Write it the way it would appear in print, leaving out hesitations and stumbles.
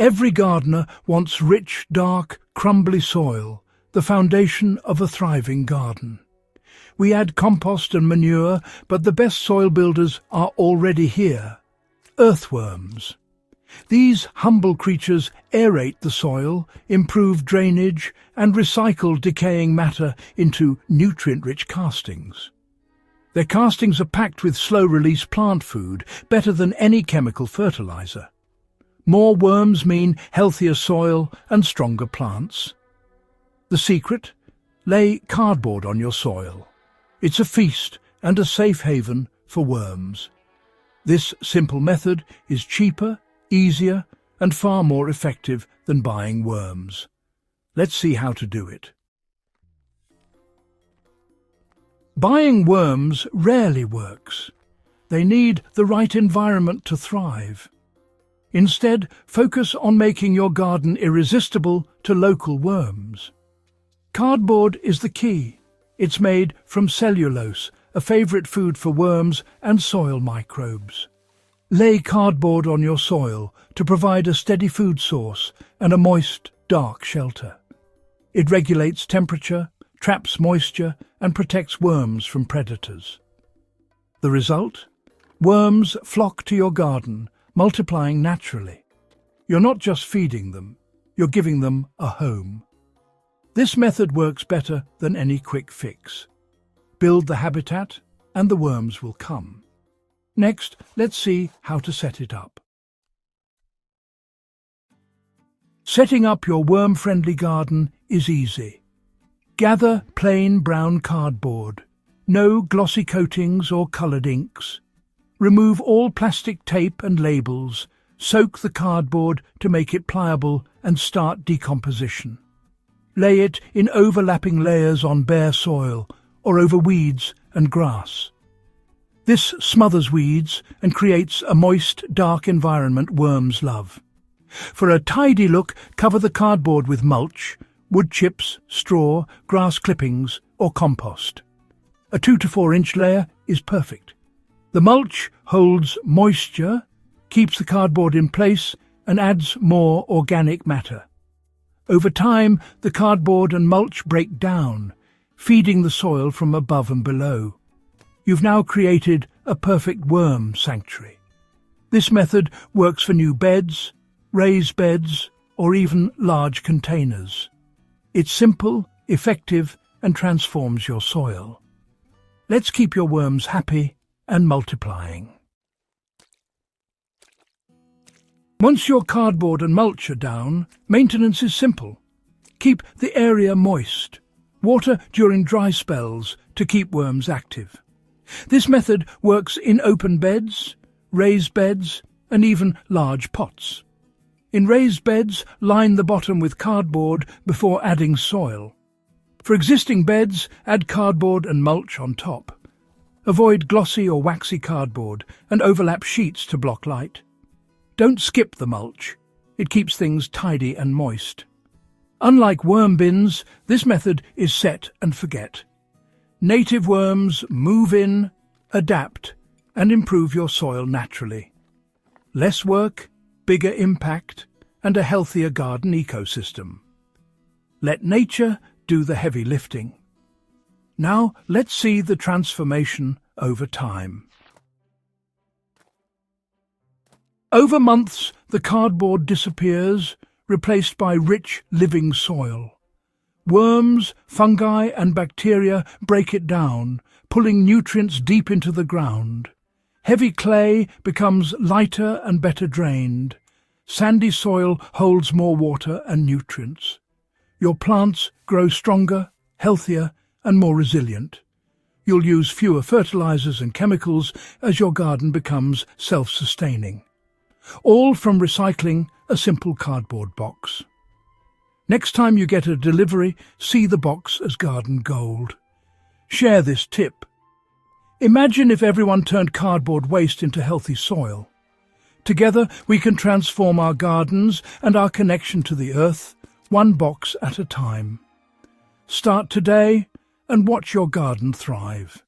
Every gardener wants rich, dark, crumbly soil, the foundation of a thriving garden. We add compost and manure, but the best soil builders are already here. Earthworms. These humble creatures aerate the soil, improve drainage, and recycle decaying matter into nutrient-rich castings. Their castings are packed with slow-release plant food, better than any chemical fertilizer. More worms mean healthier soil and stronger plants. The secret? Lay cardboard on your soil. It's a feast and a safe haven for worms. This simple method is cheaper, easier, and far more effective than buying worms. Let's see how to do it. Buying worms rarely works. They need the right environment to thrive. Instead, focus on making your garden irresistible to local worms. Cardboard is the key. It's made from cellulose, a favorite food for worms and soil microbes. Lay cardboard on your soil to provide a steady food source and a moist, dark shelter. It regulates temperature, traps moisture, and protects worms from predators. The result? Worms flock to your garden, multiplying naturally. You're not just feeding them, you're giving them a home. This method works better than any quick fix. Build the habitat, and the worms will come. Next, let's see how to set it up. Setting up your worm-friendly garden is easy. Gather plain brown cardboard. No glossy coatings or coloured inks. Remove all plastic tape and labels. Soak the cardboard to make it pliable and start decomposition. Lay it in overlapping layers on bare soil or over weeds and grass. This smothers weeds and creates a moist, dark environment worms love. For a tidy look, cover the cardboard with mulch, wood chips, straw, grass clippings, or compost. A 2 to 4 inch layer is perfect. The mulch holds moisture, keeps the cardboard in place, and adds more organic matter. Over time, the cardboard and mulch break down, feeding the soil from above and below. You've now created a perfect worm sanctuary. This method works for new beds, raised beds, or even large containers. It's simple, effective, and transforms your soil. Let's keep your worms happy and multiplying. Once your cardboard and mulch are down, maintenance is simple. Keep the area moist. Water during dry spells to keep worms active. This method works in open beds, raised beds, and even large pots. In raised beds, line the bottom with cardboard before adding soil. For existing beds, add cardboard and mulch on top. Avoid glossy or waxy cardboard and overlap sheets to block light. Don't skip the mulch. It keeps things tidy and moist. Unlike worm bins, this method is set and forget. Native worms move in, adapt, and improve your soil naturally. Less work, bigger impact, and a healthier garden ecosystem. Let nature do the heavy lifting. Now let's see the transformation over time. Over months, the cardboard disappears, replaced by rich, living soil. Worms, fungi, and bacteria break it down, pulling nutrients deep into the ground. Heavy clay becomes lighter and better drained. Sandy soil holds more water and nutrients. Your plants grow stronger, healthier, and more resilient. You'll use fewer fertilizers and chemicals as your garden becomes self-sustaining. All from recycling a simple cardboard box. Next time you get a delivery, see the box as garden gold. Share this tip. Imagine if everyone turned cardboard waste into healthy soil. Together we can transform our gardens and our connection to the earth, one box at a time. Start today and watch your garden thrive.